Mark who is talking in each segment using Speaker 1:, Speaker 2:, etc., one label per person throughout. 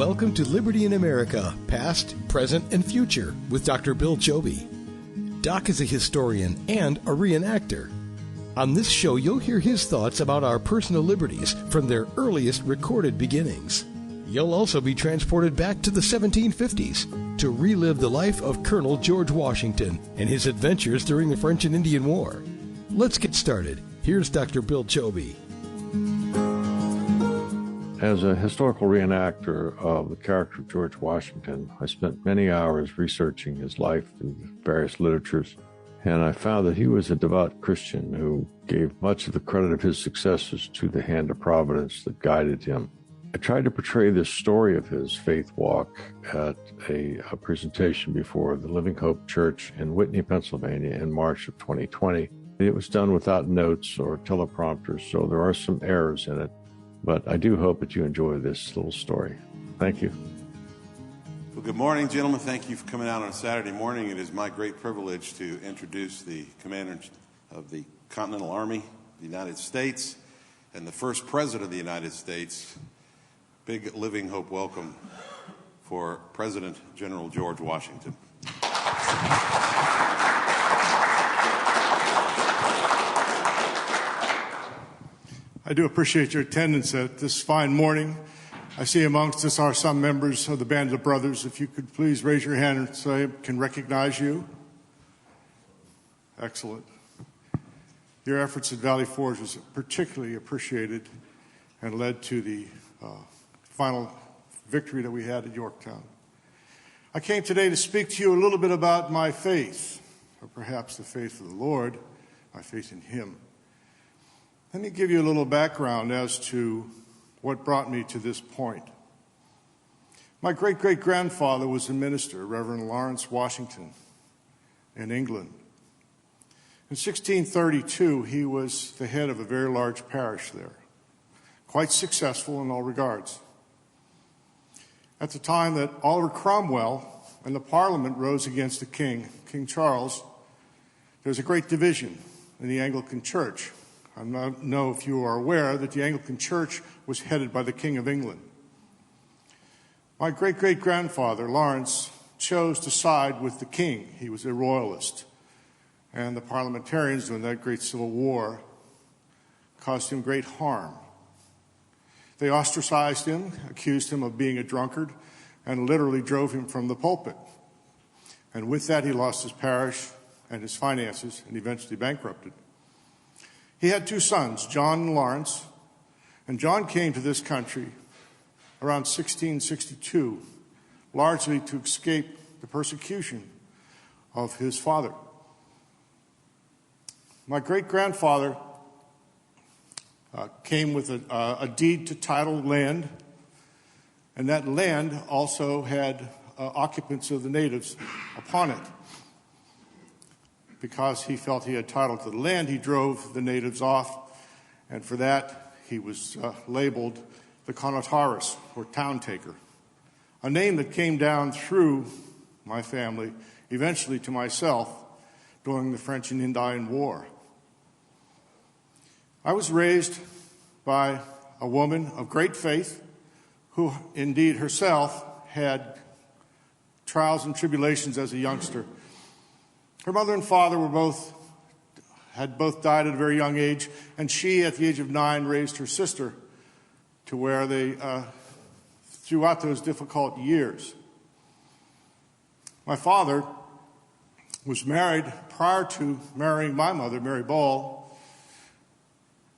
Speaker 1: Welcome to Liberty in America, Past, Present, and Future with Dr. Bill Joby. Doc is a historian and a reenactor. On this show, you'll hear his thoughts about our personal liberties from their earliest recorded beginnings. You'll also be transported back to the 1750s to relive the life of Colonel George Washington and his adventures during the French and Indian War. Let's get started. Here's Dr. Bill Joby.
Speaker 2: As a historical reenactor of the character of George Washington, I spent many hours researching his life in various literatures, and I found that he was a devout Christian who gave much of the credit of his successes to the hand of providence that guided him. I tried to portray this story of his faith walk at a presentation before the Living Hope Church in Whitney, Pennsylvania in March of 2020. It was done without notes or teleprompters, so there are some errors in it. But I do hope that you enjoy this little story. Thank you.
Speaker 3: Well, good morning, gentlemen. Thank you for coming out on a Saturday morning. It is my great privilege to introduce the Commander of the Continental Army of the United States and the first President of the United States. Big Living Hope welcome for President General George Washington.
Speaker 4: I do appreciate your attendance at this fine morning. I see amongst us are some members of the Band of Brothers. If you could please raise your hand and say I can recognize you. Excellent. Your efforts at Valley Forge was particularly appreciated and led to the final victory that we had at Yorktown. I came today to speak to you a little bit about my faith, or perhaps the faith of the Lord, my faith in Him. Let me give you a little background as to what brought me to this point. My great-great-grandfather was a minister, Reverend Lawrence Washington, in England. In 1632, he was the head of a very large parish there, quite successful in all regards. At the time that Oliver Cromwell and the Parliament rose against the king, King Charles, there was a great division in the Anglican Church. I don't know if you are aware that the Anglican Church was headed by the King of England. My great-great-grandfather, Lawrence, chose to side with the king. He was a royalist. And the parliamentarians during that great civil war caused him great harm. They ostracized him, accused him of being a drunkard, and literally drove him from the pulpit. And with that, he lost his parish and his finances and eventually bankrupted. He had two sons, John and Lawrence, and John came to this country around 1662, largely to escape the persecution of his father. My great-grandfather came with a deed to title land, and that land also had occupants of the natives upon it. Because he felt he had title to the land, he drove the natives off, and for that he was labeled the Conotaris, or town taker, a name that came down through my family, eventually to myself, during the French and Indian War. I was raised by a woman of great faith who indeed herself had trials and tribulations as a youngster. Her mother and father had both died at a very young age, and she, at the age of 9, raised her sister to where they, throughout those difficult years. My father was married prior to marrying my mother, Mary Ball,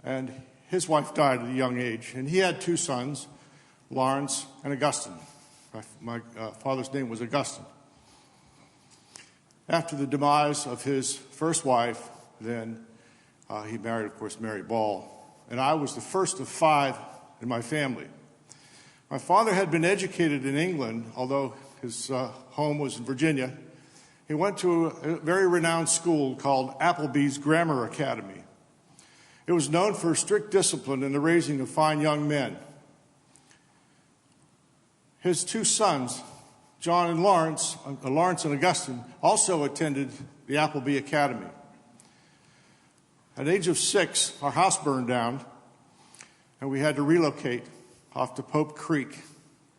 Speaker 4: and his wife died at a young age, and he had two sons, Lawrence and Augustine. My father's name was Augustine. After the demise of his first wife, then he married, of course, Mary Ball. And I was the first of 5 in my family. My father had been educated in England, although his home was in Virginia. He went to a very renowned school called Appleby's Grammar Academy. It was known for strict discipline in the raising of fine young men. His two sons, John and Lawrence and Augustine, also attended the Appleby Academy. At the age of 6, our house burned down, and we had to relocate off to Pope Creek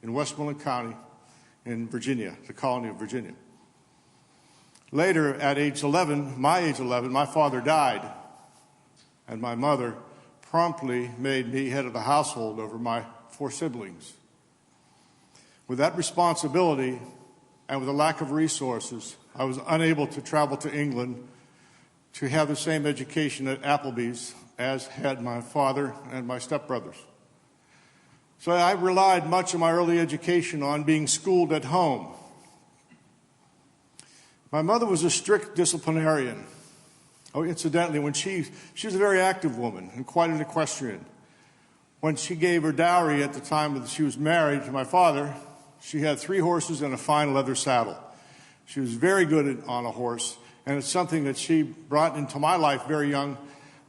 Speaker 4: in Westmoreland County in Virginia, the colony of Virginia. Later, at age 11, my father died, and my mother promptly made me head of the household over my 4 siblings. With that responsibility and with a lack of resources, I was unable to travel to England to have the same education at Applebee's as had my father and my stepbrothers. So I relied much of my early education on being schooled at home. My mother was a strict disciplinarian. Oh, incidentally, when she was a very active woman and quite an equestrian. When she gave her dowry at the time that she was married to my father, she had 3 horses and a fine leather saddle. She was very good on a horse, and it's something that she brought into my life very young,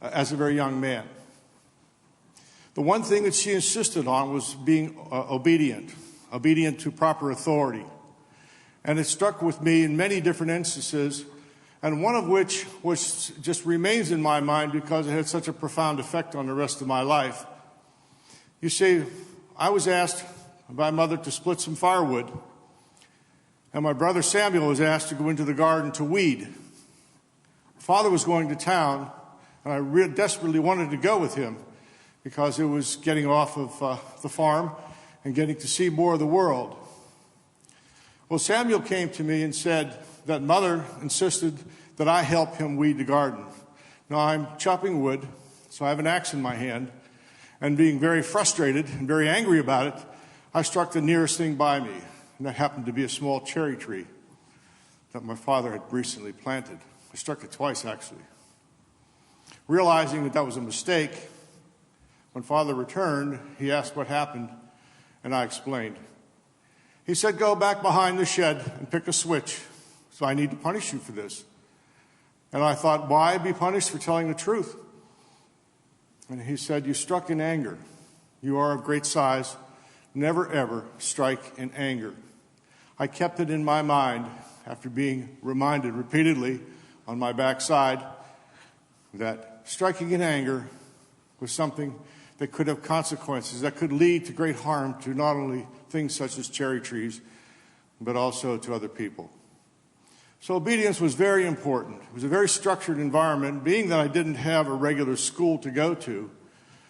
Speaker 4: as a very young man. The one thing that she insisted on was being obedient to proper authority. And it struck with me in many different instances, and one of which just remains in my mind because it had such a profound effect on the rest of my life. You see, I was asked by my mother to split some firewood, and my brother Samuel was asked to go into the garden to weed. Father was going to town, and I desperately wanted to go with him because it was getting off of the farm and getting to see more of the world. Well, Samuel came to me and said that Mother insisted that I help him weed the garden. Now, I'm chopping wood, so I have an axe in my hand, and being very frustrated and very angry about it, I struck the nearest thing by me, and that happened to be a small cherry tree that my father had recently planted. I struck it twice, actually. Realizing that that was a mistake, when Father returned, he asked what happened, and I explained. He said, "Go back behind the shed and pick a switch, so I need to punish you for this." And I thought, why be punished for telling the truth? And he said, "You struck in anger. You are of great size. Never, ever strike in anger." I kept it in my mind after being reminded repeatedly on my backside that striking in anger was something that could have consequences, that could lead to great harm to not only things such as cherry trees, but also to other people. So obedience was very important. It was a very structured environment. Being that I didn't have a regular school to go to,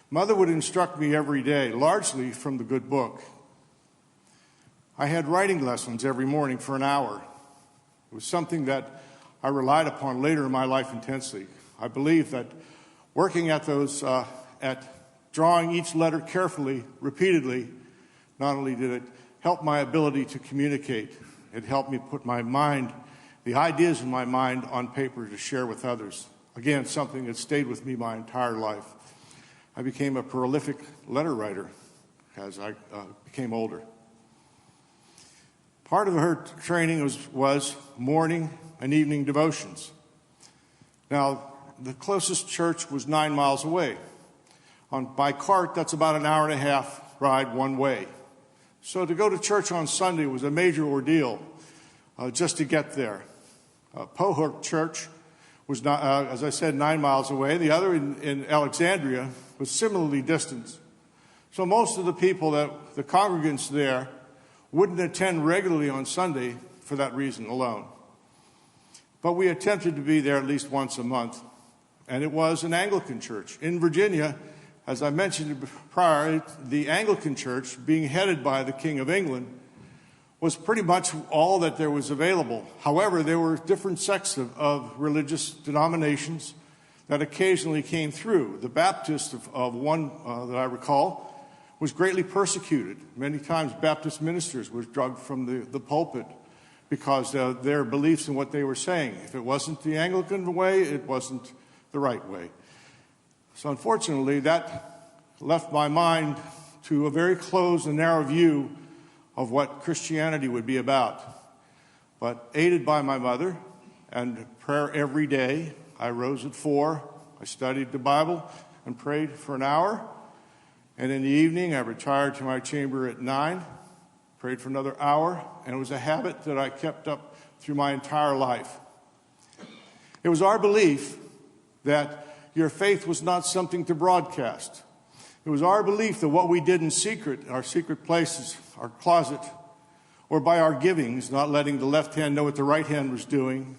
Speaker 4: Mother would instruct me every day, largely from the good book. I had writing lessons every morning for an hour. It was something that I relied upon later in my life intensely. I believe that working at those, at drawing each letter carefully, repeatedly, not only did it help my ability to communicate, it helped me put my mind, the ideas in my mind on paper to share with others. Again, something that stayed with me my entire life. I became a prolific letter writer as I became older. Part of her training was morning and evening devotions. Now, the closest church was 9 miles away. By cart, that's about an hour and a half ride one way. So to go to church on Sunday was a major ordeal just to get there. Pohook Church was, not, as I said, 9 miles away. The other in Alexandria was similarly distant. So most of the people, the congregants there, wouldn't attend regularly on Sunday for that reason alone. But we attempted to be there at least once a month. And it was an Anglican church. In Virginia, as I mentioned prior, the Anglican Church, being headed by the King of England, was pretty much all that there was available. However, there were different sects of religious denominations that occasionally came through. The Baptist of one that I recall was greatly persecuted. Many times Baptist ministers were drugged from the pulpit because of their beliefs in what they were saying. If it wasn't the Anglican way, it wasn't the right way. So unfortunately, that left my mind to a very closed and narrow view of what Christianity would be about. But aided by my mother and prayer every day, I rose at 4, I studied the Bible and prayed for an hour. And in the evening, I retired to my chamber at 9, prayed for another hour, and it was a habit that I kept up through my entire life. It was our belief that your faith was not something to broadcast. It was our belief that what we did in secret, our secret places, our closet, or by our givings, not letting the left hand know what the right hand was doing,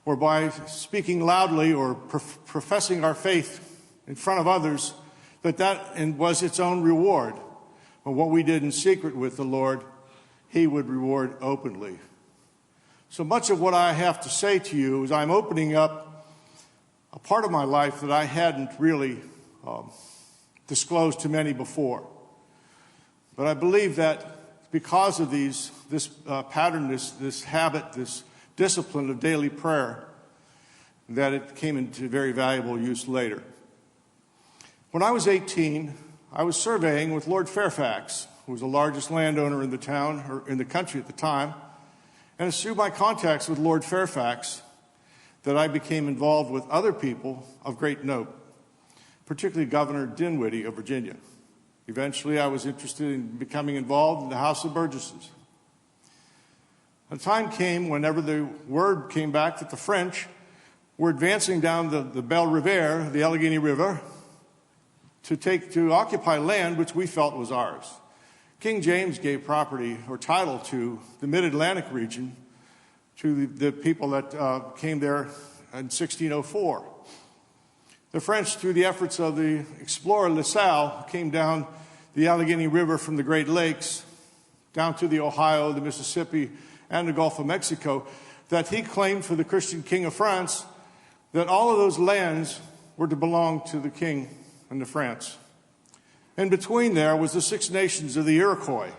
Speaker 4: or by speaking loudly or professing our faith in front of others, that was its own reward. But what we did in secret with the Lord, He would reward openly. So much of what I have to say to you is I'm opening up a part of my life that I hadn't really disclosed to many before. But I believe that because of this pattern, this habit, this discipline of daily prayer, that it came into very valuable use later. When I was 18, I was surveying with Lord Fairfax, who was the largest landowner in the town, or in the country at the time. And it's through my contacts with Lord Fairfax that I became involved with other people of great note, particularly Governor Dinwiddie of Virginia. Eventually, I was interested in becoming involved in the House of Burgesses. A time came whenever the word came back that the French were advancing down the Belle Riviere, the Allegheny River, to occupy land which we felt was ours. King James gave property or title to the Mid-Atlantic region to the people that came there in 1604. The French, through the efforts of the explorer La Salle, came down the Allegheny River from the Great Lakes down to the Ohio, the Mississippi, and the Gulf of Mexico, that he claimed for the Christian king of France that all of those lands were to belong to the king and to France. In between there was the Six Nations of the Iroquois,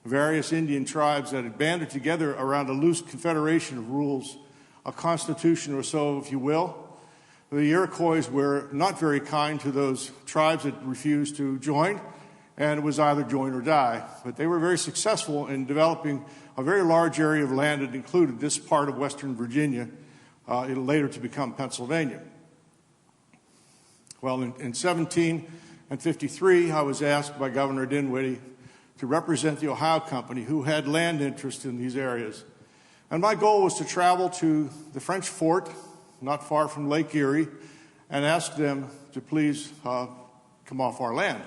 Speaker 4: various Indian tribes that had banded together around a loose confederation of rules, a constitution or so, if you will. The Iroquois were not very kind to those tribes that refused to join, and it was either join or die. But they were very successful in developing a very large area of land that included this part of western Virginia, later to become Pennsylvania. Well, in 1753, I was asked by Governor Dinwiddie to represent the Ohio Company, who had land interest in these areas. And my goal was to travel to the French fort, not far from Lake Erie, and ask them to please come off our land.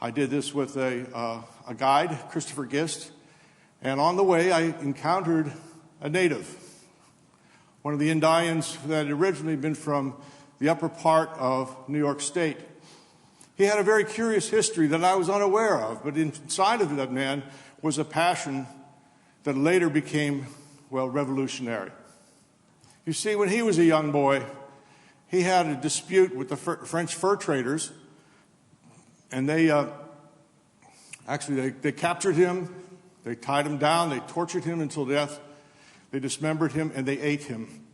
Speaker 4: I did this with a guide, Christopher Gist, and on the way I encountered a native, one of the Indians that had originally been from the upper part of New York State. He had a very curious history that I was unaware of, but inside of that man was a passion that later became, well, revolutionary. You see, when he was a young boy, he had a dispute with the French fur traders, and they captured him, they tied him down, they tortured him until death, they dismembered him, and they ate him.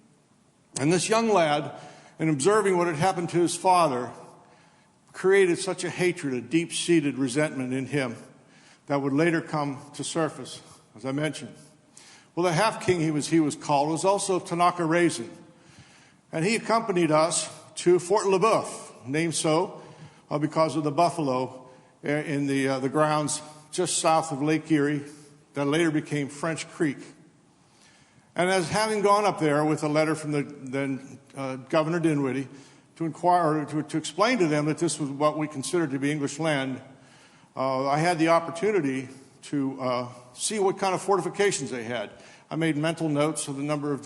Speaker 4: And this young lad, in observing what had happened to his father, created such a hatred, a deep-seated resentment in him that would later come to surface, as I mentioned. Well, the half-king he was called was also Tanaka Raisin, and he accompanied us to Fort Le Boeuf, named so because of the buffalo in the grounds just south of Lake Erie that later became French Creek. And as having gone up there with a letter from the then Governor Dinwiddie to inquire, or to explain to them that this was what we considered to be English land, I had the opportunity to see what kind of fortifications they had. I made mental notes of the number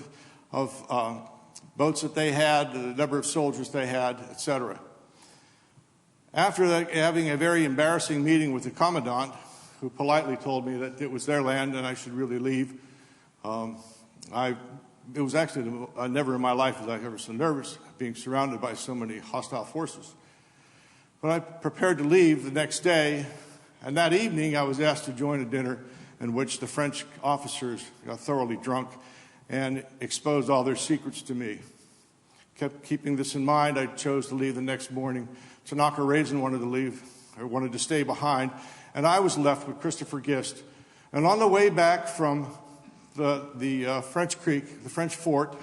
Speaker 4: of boats that they had, the number of soldiers they had, etc. After that, having a very embarrassing meeting with the commandant, who politely told me that it was their land and I should really leave, it was actually never in my life was I ever so nervous, being surrounded by so many hostile forces. But I prepared to leave the next day, and that evening I was asked to join a dinner in which the French officers got thoroughly drunk and exposed all their secrets to me. Kept keeping this in mind, I chose to leave the next morning. Tanaka Raisin wanted to leave, or wanted to stay behind, and I was left with Christopher Gist. And on the way back from the French Creek, the French fort,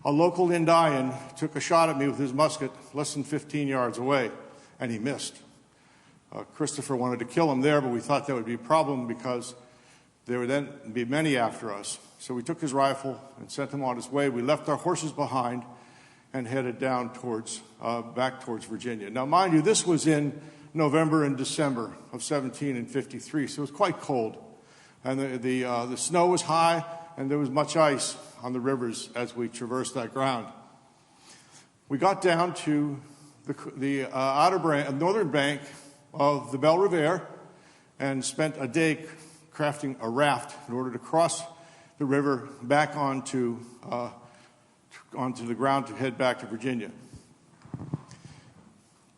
Speaker 4: a local Indian took a shot at me with his musket less than 15 yards away, and he missed. Christopher wanted to kill him there, but we thought that would be a problem because there would then be many after us. So we took his rifle and sent him on his way. We left our horses behind, and headed down back towards Virginia. Now, mind you, this was in November and December of 1753, so it was quite cold. And the snow was high, and there was much ice on the rivers as we traversed that ground. We got down to the northern bank of the Belle Riviere and spent a day crafting a raft in order to cross the river back onto the ground to head back to Virginia.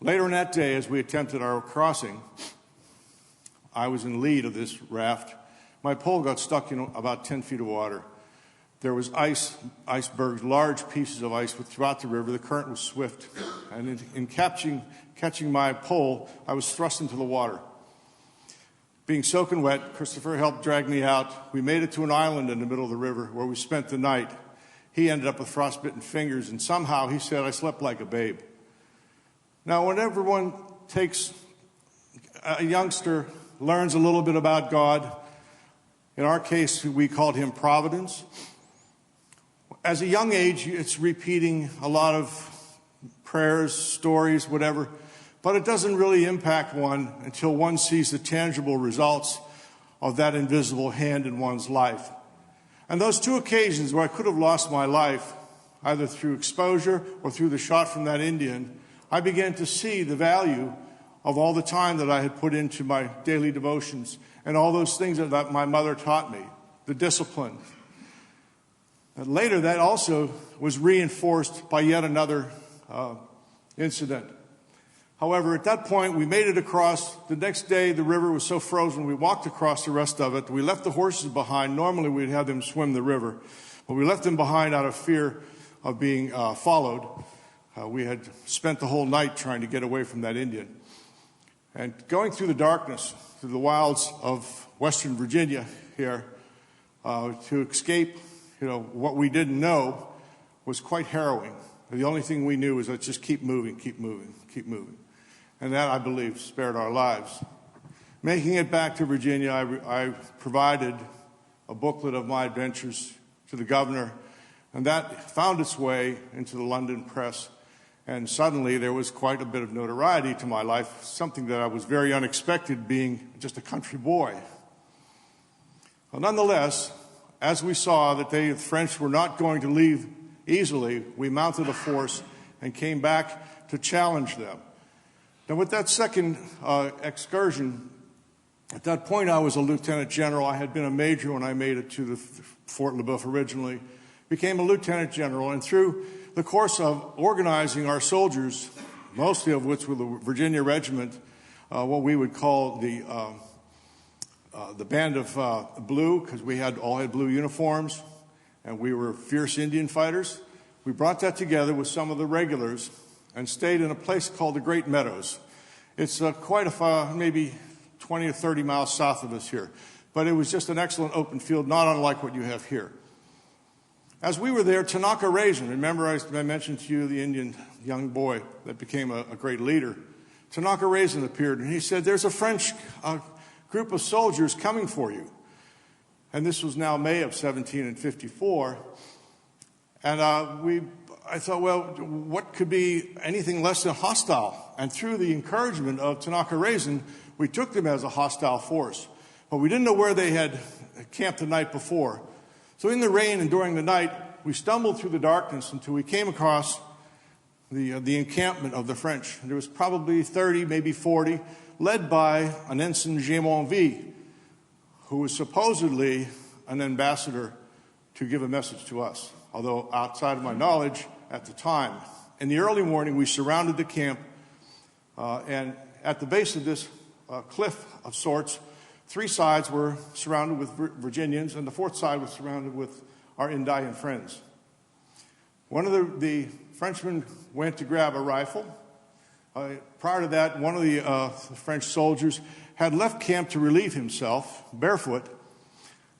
Speaker 4: Later in that day, as we attempted our crossing, I was in the lead of this raft. My pole got stuck in about 10 feet of water. There was icebergs, large pieces of ice throughout the river. The current was swift. And in catching my pole, I was thrust into the water. Being soaking wet, Christopher helped drag me out. We made it to an island in the middle of the river where we spent the night. He ended up with frostbitten fingers, and somehow he said I slept like a babe. Now, when everyone a youngster learns a little bit about God, in our case, we called him Providence. As a young age, it's repeating a lot of prayers, stories, whatever, but it doesn't really impact one until one sees the tangible results of that invisible hand in one's life. And those two occasions where I could have lost my life, either through exposure or through the shot from that Indian, I began to see the value of all the time that I had put into my daily devotions and all those things that my mother taught me, the discipline. And later, that also was reinforced by yet another incident. However, at that point, we made it across. The next day, the river was so frozen, we walked across the rest of it. We left the horses behind. Normally, we'd have them swim the river, but we left them behind out of fear of being followed. We had spent the whole night trying to get away from that Indian. And going through the darkness, through the wilds of Western Virginia here, to escape, what we didn't know was quite harrowing. The only thing we knew was let's just keep moving, keep moving, keep moving. And that, I believe, spared our lives. Making it back to Virginia, I provided a booklet of my adventures to the governor, and that found its way into the London press. And suddenly there was quite a bit of notoriety to my life, something that I was very unexpected being just a country boy. Well, nonetheless, as we saw that the French were not going to leave easily, we mounted a force and came back to challenge them. Now, with that second excursion, at that point I was a lieutenant general. I had been a major when I made it to the Fort Le Boeuf originally, became a lieutenant general, and through the course of organizing our soldiers, mostly of which were the Virginia Regiment, what we would call the Band of Blue, because we all had blue uniforms, and we were fierce Indian fighters. We brought that together with some of the regulars and stayed in a place called the Great Meadows. It's quite maybe 20 or 30 miles south of us here, but it was just an excellent open field, not unlike what you have here. As we were there, Tanaka Raisin, remember I mentioned to you the Indian young boy that became a great leader. Tanaka Raisin appeared, and he said, there's a French group of soldiers coming for you. And this was now May of 1754. And I thought, well, what could be anything less than hostile? And through the encouragement of Tanaka Raisin, we took them as a hostile force. But we didn't know where they had camped the night before. So in the rain and during the night, we stumbled through the darkness until we came across the encampment of the French. There was probably 30, maybe 40, led by an ensign Gémonville, who was supposedly an ambassador to give a message to us, although outside of my knowledge at the time. In the early morning, we surrounded the camp, and at the base of this cliff of sorts, 3 sides were surrounded with Virginians, and the 4th side was surrounded with our Indian friends. One of the Frenchmen went to grab a rifle. Prior to that, one of the French soldiers had left camp to relieve himself, barefoot,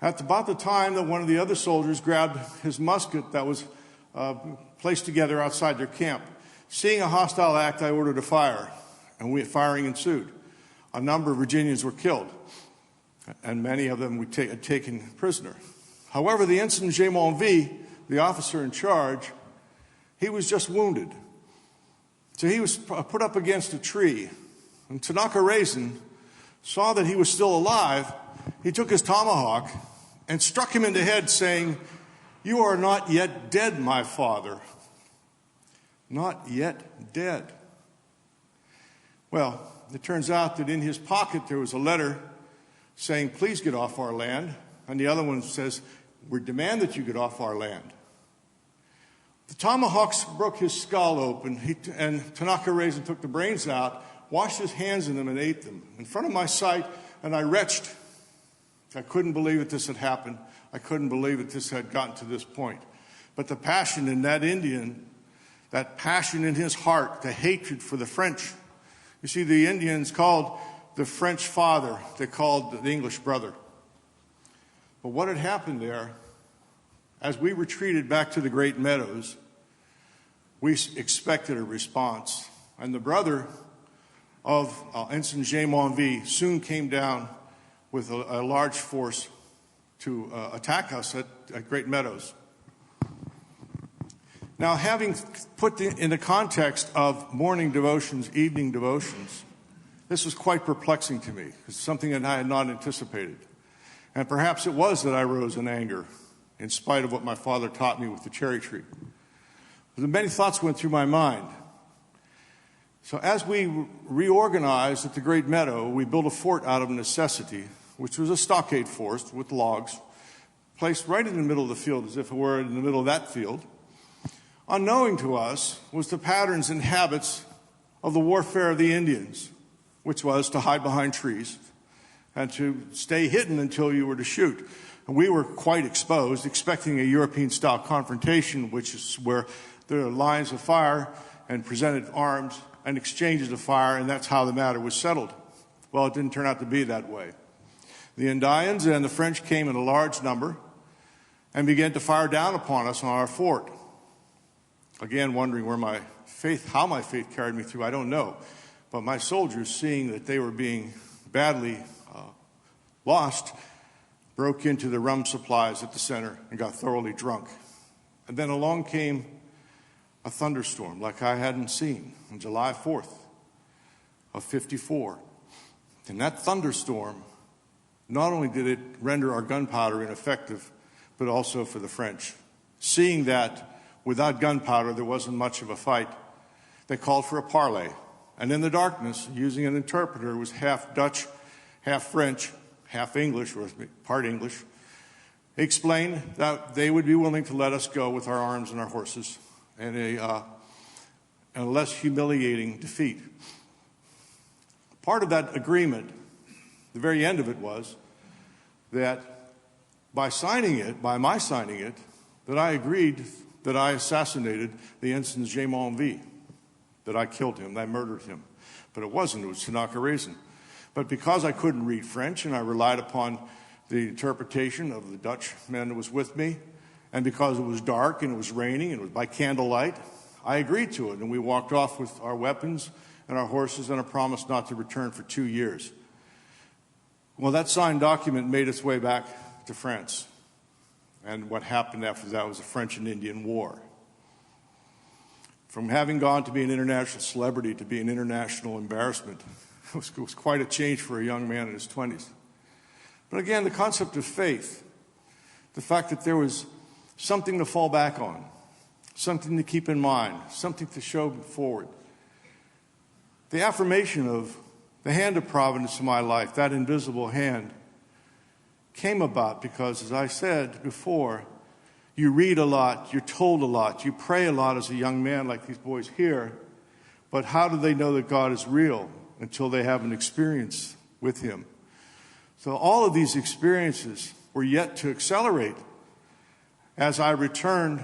Speaker 4: at about the time that one of the other soldiers grabbed his musket that was placed together outside their camp. Seeing a hostile act, I ordered a fire, and firing ensued. A number of Virginians were killed, and many of them had taken prisoner. However, the ensign Gémonville, the officer in charge, he was just wounded. So he was put up against a tree. And Tanaka Raisin saw that he was still alive. He took his tomahawk and struck him in the head, saying, "You are not yet dead, my father." Not yet dead. Well, it turns out that in his pocket there was a letter saying, "Please get off our land." And the other one says, "We demand that you get off our land." The tomahawks broke his skull open, and Tanaka Raisin took the brains out, washed his hands in them, and ate them in front of my sight, and I retched. I couldn't believe that this had happened. I couldn't believe that this had gotten to this point. But the passion in that Indian, that passion in his heart, the hatred for the French. You see, the Indians called the French father, they called the English brother. But what had happened there, as we retreated back to the Great Meadows, we expected a response. And the brother of Ensign Jay Monville soon came down with a large force to attack us at Great Meadows. Now, having put in the context of morning devotions, evening devotions, this was quite perplexing to me. It's something that I had not anticipated. And perhaps it was that I rose in anger, in spite of what my father taught me with the cherry tree. But many thoughts went through my mind. So as we reorganized at the Great Meadow, we built a fort out of necessity, which was a stockade fort with logs, placed right in the middle of the field, as if it were in the middle of that field. Unknowing to us was the patterns and habits of the warfare of the Indians, which was to hide behind trees and to stay hidden until you were to shoot. And we were quite exposed, expecting a European-style confrontation, which is where there are lines of fire and presented arms and exchanges of fire, and that's how the matter was settled. Well, it didn't turn out to be that way. The Indians and the French came in a large number and began to fire down upon us on our fort. Again, wondering how my faith carried me through, I don't know. But my soldiers, seeing that they were being badly lost, broke into the rum supplies at the center and got thoroughly drunk. And then along came a thunderstorm like I hadn't seen on July 4th of 54. And that thunderstorm, not only did it render our gunpowder ineffective, but also for the French. Seeing that without gunpowder there wasn't much of a fight, they called for a parley. And in the darkness, using an interpreter who was half Dutch, half French, half English, or part English, he explained that they would be willing to let us go with our arms and our horses in a less humiliating defeat. Part of that agreement, the very end of it, was that by my signing it, that I agreed that I assassinated the Ensign Jay Monville, that I killed him, that I murdered him. But it wasn't, it was Tanaka Raisin. But because I couldn't read French and I relied upon the interpretation of the Dutch man that was with me, and because it was dark and it was raining and it was by candlelight, I agreed to it. And we walked off with our weapons and our horses and a promise not to return for 2 years. Well, that signed document made its way back to France. And what happened after that was the French and Indian War. From having gone to be an international celebrity to be an international embarrassment, it was quite a change for a young man in his 20s. But again, the concept of faith, the fact that there was something to fall back on, something to keep in mind, something to show forward. The affirmation of the hand of providence in my life, that invisible hand, came about because, as I said before, you read a lot, you're told a lot, you pray a lot as a young man like these boys here, but how do they know that God is real until they have an experience with Him? So all of these experiences were yet to accelerate as I returned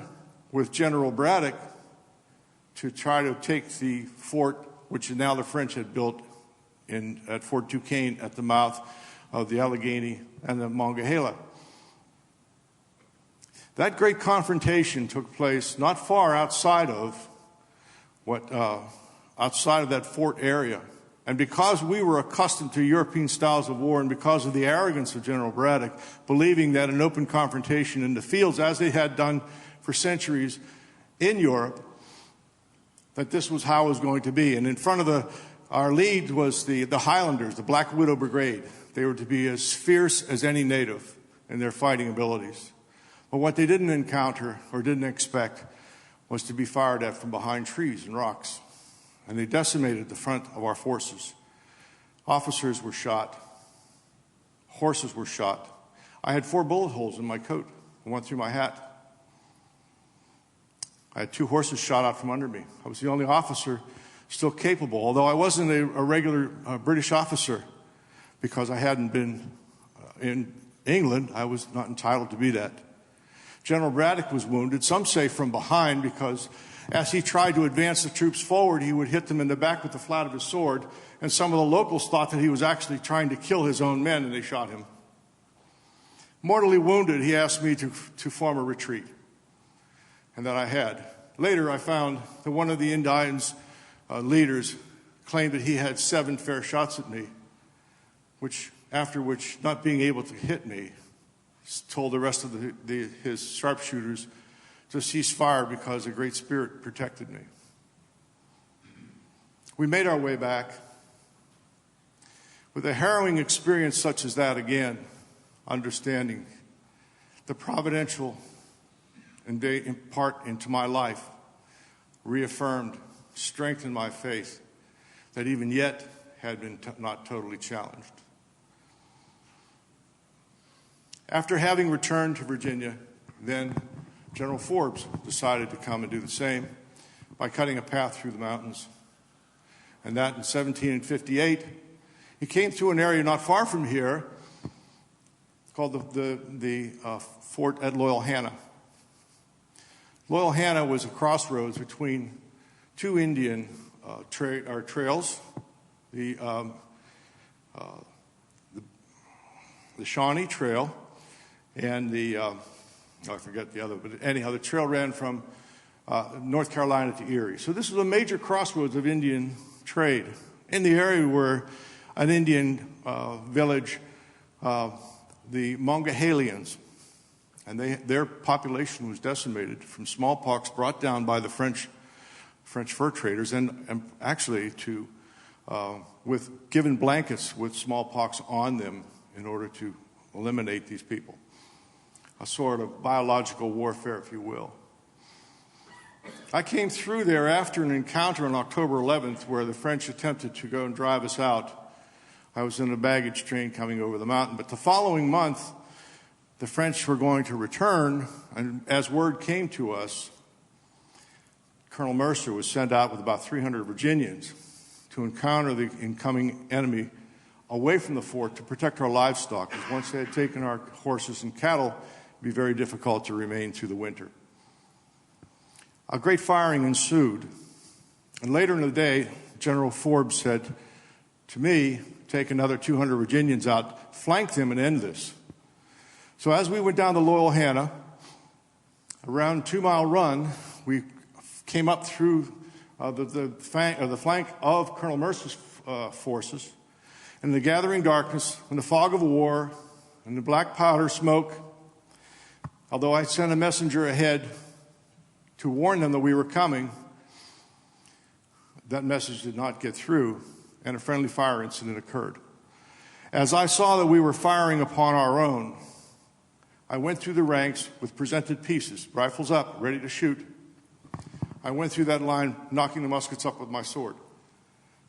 Speaker 4: with General Braddock to try to take the fort, which now the French had built at Fort Duquesne at the mouth of the Allegheny and the Monongahela. That great confrontation took place not far outside of that fort area. And because we were accustomed to European styles of war and because of the arrogance of General Braddock, believing that an open confrontation in the fields, as they had done for centuries in Europe, that this was how it was going to be. And in front of our lead was the Highlanders, the Black Widow Brigade. They were to be as fierce as any native in their fighting abilities. But what they didn't encounter or didn't expect was to be fired at from behind trees and rocks. And they decimated the front of our forces. Officers were shot. Horses were shot. I had 4 bullet holes in my coat and went through my hat. I had 2 horses shot out from under me. I was the only officer still capable, although I wasn't a regular British officer because I hadn't been in England. I was not entitled to be that. General Braddock was wounded, some say from behind, because as he tried to advance the troops forward, he would hit them in the back with the flat of his sword, and some of the locals thought that he was actually trying to kill his own men, and they shot him. Mortally wounded, he asked me to form a retreat, and that I had. Later, I found that one of the Indians' leaders claimed that he had 7 fair shots at me, after which, not being able to hit me, told the rest of his sharpshooters to cease fire because the Great Spirit protected me. We made our way back. With a harrowing experience such as that again, understanding the providential and they impart into my life, reaffirmed, strengthened my faith that even yet had been not totally challenged. After having returned to Virginia, then General Forbes decided to come and do the same by cutting a path through the mountains. And that in 1758, he came through an area not far from here called the fort at Loyalhanna. Loyalhanna was a crossroads between 2 Indian trails, the Shawnee Trail and I forget the other, but anyhow, the trail ran from North Carolina to Erie. So this was a major crossroads of Indian trade. In the area were an Indian village, the Mongahalians, and their population was decimated from smallpox brought down by the French fur traders, and actually with given blankets with smallpox on them in order to eliminate these people. A sort of biological warfare, if you will. I came through there after an encounter on October 11th where the French attempted to go and drive us out. I was in a baggage train coming over the mountain. But the following month, the French were going to return, and as word came to us, Colonel Mercer was sent out with about 300 Virginians to encounter the incoming enemy away from the fort to protect our livestock, because once they had taken our horses and cattle, it would be very difficult to remain through the winter. A great firing ensued, and later in the day, General Forbes said to me, take another 200 Virginians out, flank them and end this. So as we went down the Loyalhanna, around a 2-mile run, we came up through the flank of Colonel Mercer's forces. In the gathering darkness, in the fog of war, in the black powder smoke, although I sent a messenger ahead to warn them that we were coming, that message did not get through, and a friendly fire incident occurred. As I saw that we were firing upon our own, I went through the ranks with presented pieces, rifles up, ready to shoot. I went through that line, knocking the muskets up with my sword.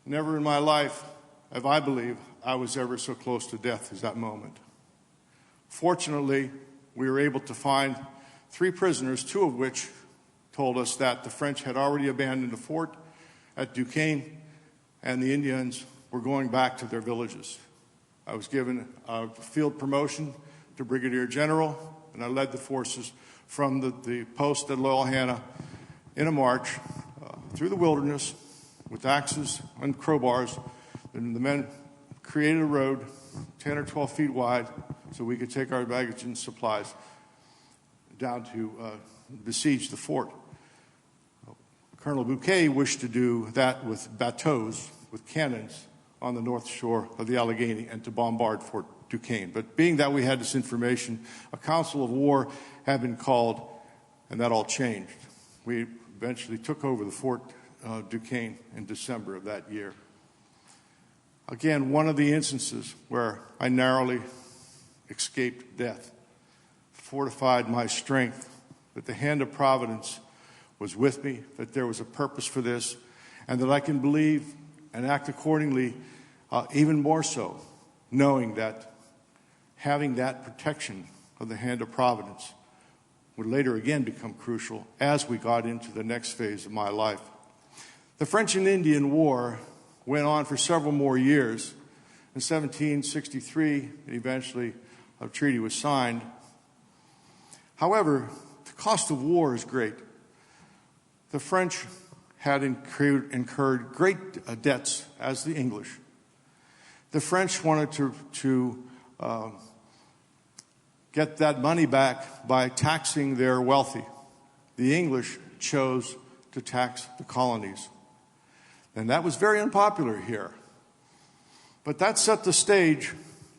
Speaker 4: Never in my life, if I believe, I was ever so close to death as that moment. Fortunately, we were able to find 3 prisoners, 2 of which told us that the French had already abandoned the fort at Duquesne, and the Indians were going back to their villages. I was given a field promotion to Brigadier General, and I led the forces from the post at Loyalhanna in a march through the wilderness with axes and crowbars. And the men created a road 10 or 12 feet wide so we could take our baggage and supplies down to besiege the fort. Colonel Bouquet wished to do that with bateaux, with cannons, on the north shore of the Allegheny and to bombard Fort Duquesne. But being that we had this information, a council of war had been called, and that all changed. We eventually took over the fort Duquesne in December of that year. Again, one of the instances where I narrowly escaped death fortified my strength, that the hand of providence was with me, that there was a purpose for this, and that I can believe and act accordingly, even more so, knowing that having that protection of the hand of providence would later again become crucial as we got into the next phase of my life. The French and Indian War went on for several more years. In 1763, eventually a treaty was signed. However, the cost of war is great. The French had incurred great debts as the English. The French wanted to get that money back by taxing their wealthy. The English chose to tax the colonies. And that was very unpopular here. But that set the stage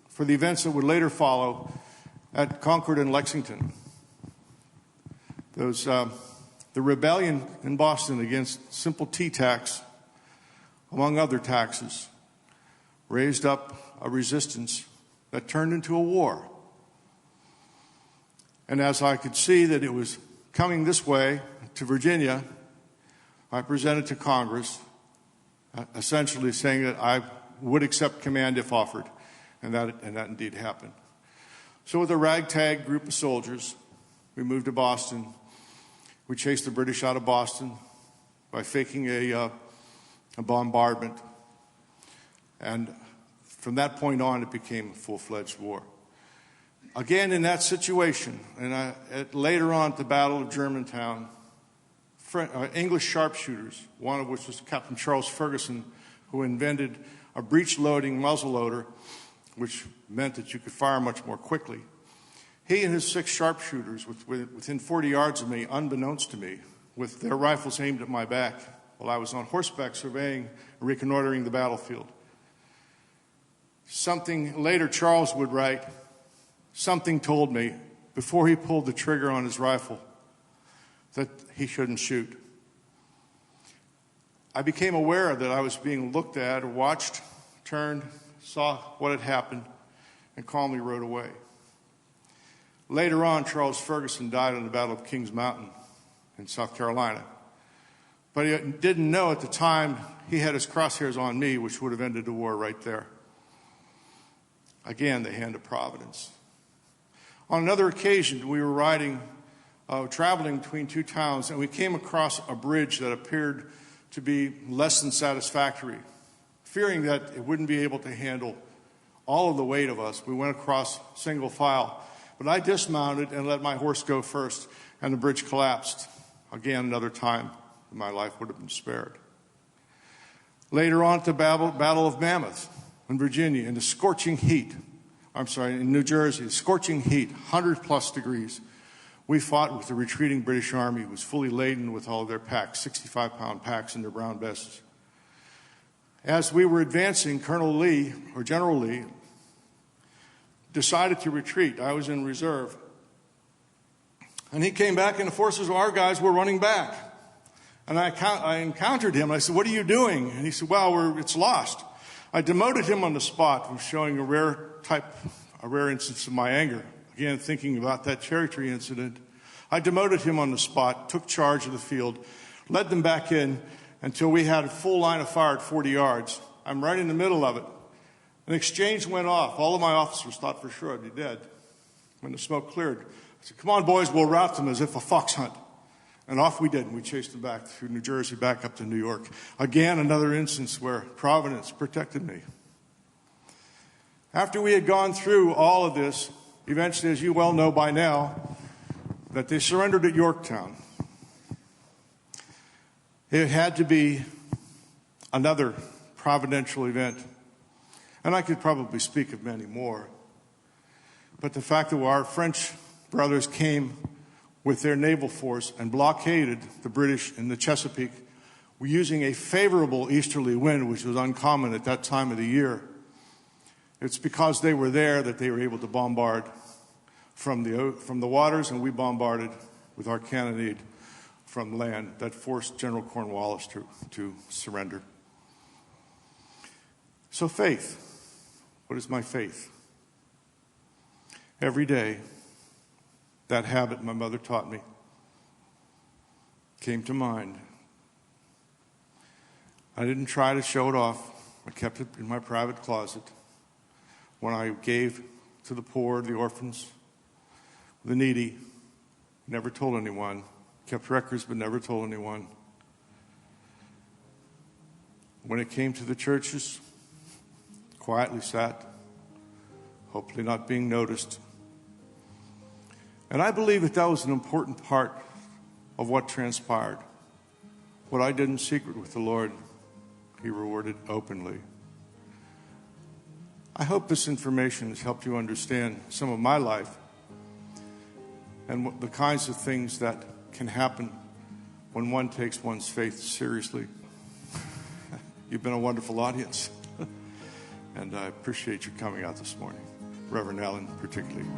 Speaker 4: for the events that would later follow at Concord and Lexington. The rebellion in Boston against simple tea tax, among other taxes, raised up a resistance that turned into a war. And as I could see that it was coming this way to Virginia, I presented to Congress, essentially saying that I would accept command if offered, and that indeed happened. So with a ragtag group of soldiers, we moved to Boston. We chased the British out of Boston by faking a bombardment. And from that point on, it became a full-fledged war. Again, in that situation, and later on at the Battle of Germantown, English sharpshooters, one of which was Captain Charles Ferguson, who invented a breech-loading muzzleloader, which meant that you could fire much more quickly. He and his 6 sharpshooters, within 40 yards of me, unbeknownst to me, with their rifles aimed at my back, while I was on horseback surveying and reconnoitering the battlefield. Something later Charles would write, something told me, before he pulled the trigger on his rifle, that he shouldn't shoot. I became aware that I was being looked at or watched, turned, saw what had happened, and calmly rode away. Later on, Charles Ferguson died in the Battle of Kings Mountain in South Carolina. But he didn't know at the time he had his crosshairs on me, which would have ended the war right there. Again, the hand of providence. On another occasion, we were traveling between 2 towns, and we came across a bridge that appeared to be less than satisfactory. Fearing that it wouldn't be able to handle all of the weight of us, we went across single file. But I dismounted and let my horse go first, and the bridge collapsed. Again, another time my life would have been spared. Later on at the Battle of Mammoth in Virginia, in the scorching heat, in New Jersey, scorching heat, 100-plus degrees, we fought with the retreating British Army, who was fully laden with all of their packs, 65-pound packs in their brown vests. As we were advancing, General Lee, decided to retreat. I was in reserve. And he came back, and the forces of our guys were running back. And I encountered him. I said, "What are you doing?" And he said, "Well, it's lost." I demoted him on the spot, showing a rare instance of my anger. Again, thinking about that cherry tree incident. I demoted him on the spot, took charge of the field, led them back in until we had a full line of fire at 40 yards. I'm right in the middle of it. An exchange went off. All of my officers thought for sure I'd be dead. When the smoke cleared, I said, "Come on, boys, we'll rout them as if a fox hunt." And off we did, and we chased them back through New Jersey, back up to New York. Again, another instance where Providence protected me. After we had gone through all of this, eventually, as you well know by now, that they surrendered at Yorktown. It had to be another providential event. And I could probably speak of many more. But the fact that our French brothers came with their naval force and blockaded the British in the Chesapeake, using a favorable easterly wind, which was uncommon at that time of the year. It's because they were there that they were able to bombard from the waters, and we bombarded with our cannonade from land that forced General Cornwallis to surrender. So faith. What is my faith? Every day, that habit my mother taught me came to mind. I didn't try to show it off. I kept it in my private closet. When I gave to the poor, the orphans, the needy, never told anyone. Kept records but never told anyone. When it came to the churches, quietly sat, hopefully not being noticed. And I believe that was an important part of what transpired. What I did in secret with the Lord, He rewarded openly. I hope this information has helped you understand some of my life and the kinds of things that can happen when one takes one's faith seriously. You've been a wonderful audience, and I appreciate you coming out this morning, Reverend Allen particularly.